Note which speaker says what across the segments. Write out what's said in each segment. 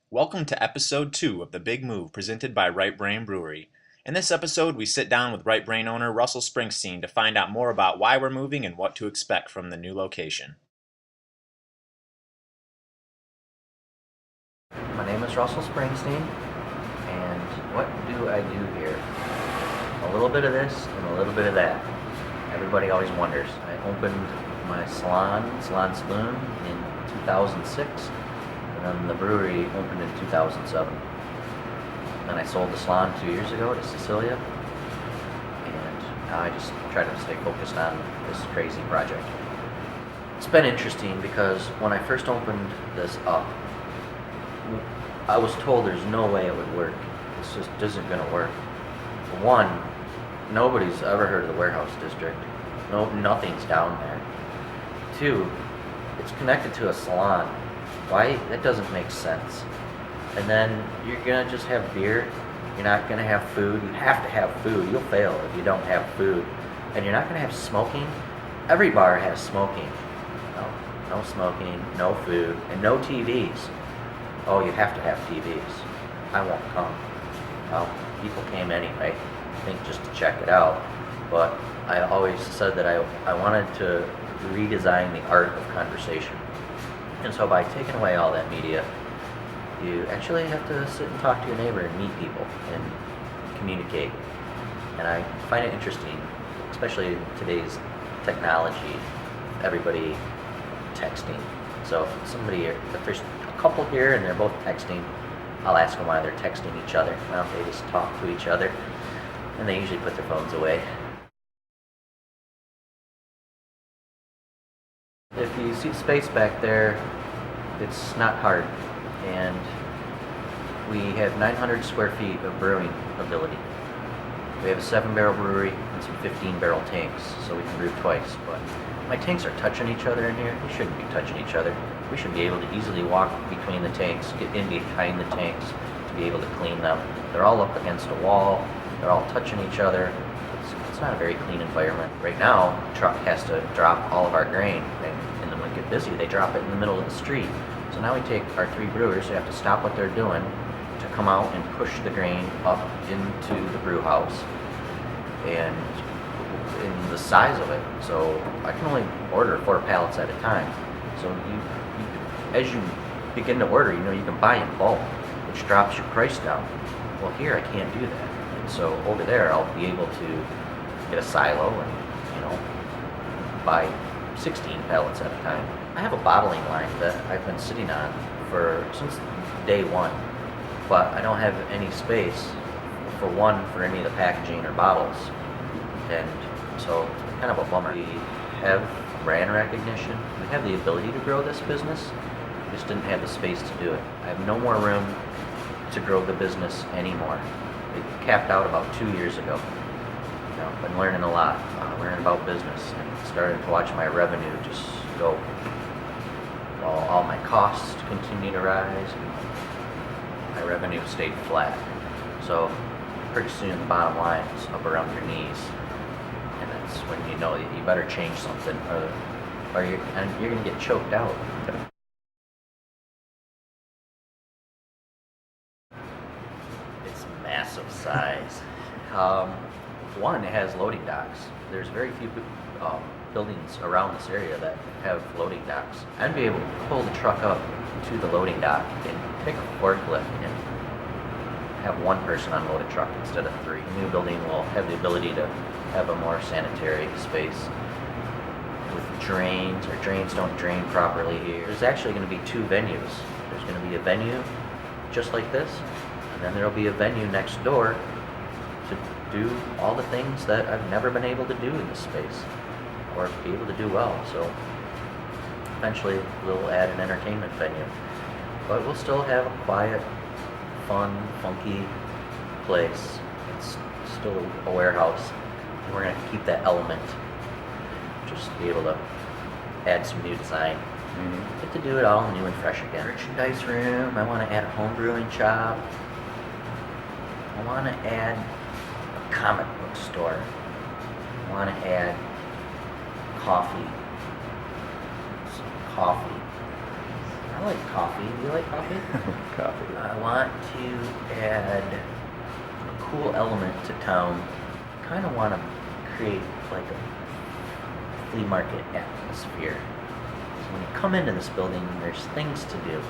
Speaker 1: Welcome to episode 2 of The Big Move presented by Right Brain Brewery. In this episode, we sit down with Right Brain owner Russel Springsteen to find out more about why we're moving and what to expect from the new location.
Speaker 2: My name is Russel Springsteen, and what do I do here? A little bit of this and a little bit of that. Everybody always wonders. I opened my Salon Saloon in 2006, and then the brewery opened in 2007. Then I sold the salon 2 years ago to Cecilia, and now I just try to stay focused on this crazy project. It's been interesting because when I first opened this up, I was told there's no way it would work. This just isn't going to work. For one, nobody's ever heard of the warehouse district. No, nothing's down there. Two, it's connected to a salon. Why? That doesn't make sense. And then you're gonna just have beer. You're not gonna have food. You have to have food. You'll fail if you don't have food. And you're not gonna have smoking. Every bar has smoking. No smoking, no food, and no TVs. Oh, you have to have TVs. I won't come. Well, people came anyway, I think just to check it out. But I always said that I wanted to redesign the art of conversation. And so by taking away all that media, you actually have to sit and talk to your neighbor and meet people and communicate. And I find it interesting, especially in today's technology, everybody texting. So if there's a couple here and they're both texting, I'll ask them why they're texting each other. Well, they just talk to each other, and they usually put their phones away. If you see the space back there, it's not hard, and we have 900 square feet of brewing ability. We have a 7-barrel brewery and some 15-barrel tanks, so we can brew twice. But my tanks are touching each other in here. They shouldn't be touching each other. We should be able to easily walk between the tanks, get in behind the tanks to be able to clean them. They're all up against a wall. They're all touching each other. It's not a very clean environment. Right now, the truck has to drop all of our grain, and then when we get busy, they drop it in the middle of the street. So now we take our 3 brewers who have to stop what they're doing to come out and push the grain up into the brew house, and in the size of it. So I can only order 4 pallets at a time. So as you begin to order, you can buy in bulk, which drops your price down. Well, here I can't do that. And so over there, I'll be able to get a silo and, buy 16 pallets at a time. I have a bottling line that I've been sitting on since day one, but I don't have any space for any of the packaging or bottles. And so it's kind of a bummer. We have brand recognition. We have the ability to grow this business. We just didn't have the space to do it. I have no more room to grow the business anymore. It capped out about 2 years ago. I've been learning a lot, learning about business, and starting to watch my revenue just go, while all my costs continue to rise, and my revenue stayed flat. So pretty soon the bottom line is up around your knees, and that's when you know that you better change something, or you're going to get choked out. It's massive size. One, it has loading docks. There's very few buildings around this area that have loading docks. I'd be able to pull the truck up to the loading dock and take a forklift and have one person unload a truck instead of 3. The new building will have the ability to have a more sanitary space with drains. Our drains don't drain properly here. There's actually going to be 2 venues. There's going to be a venue just like this, and then there'll be a venue next door to do all the things that I've never been able to do in this space, or be able to do well. So eventually we'll add an entertainment venue, but we'll still have a quiet, fun, funky place. It's still a warehouse, and we're going to keep that element, just be able to add some new design. Get to do it all new and fresh again. Merchandise room, I want to add a home brewing shop. I want to add a comic book store. I want to add coffee. Some coffee. I like coffee. Do you like coffee?
Speaker 3: Coffee.
Speaker 2: I want to add a cool element to town. Kind of want to create like a flea market atmosphere. So when you come into this building, there's things to do,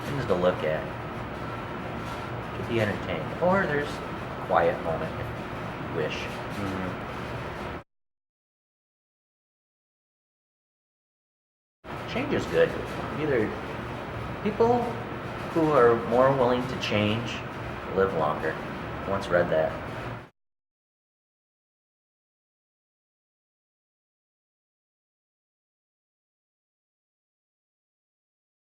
Speaker 2: things to look at, to be entertained, or there's a quiet moment if you wish. Change is good. Either people who are more willing to change live longer. I once read that.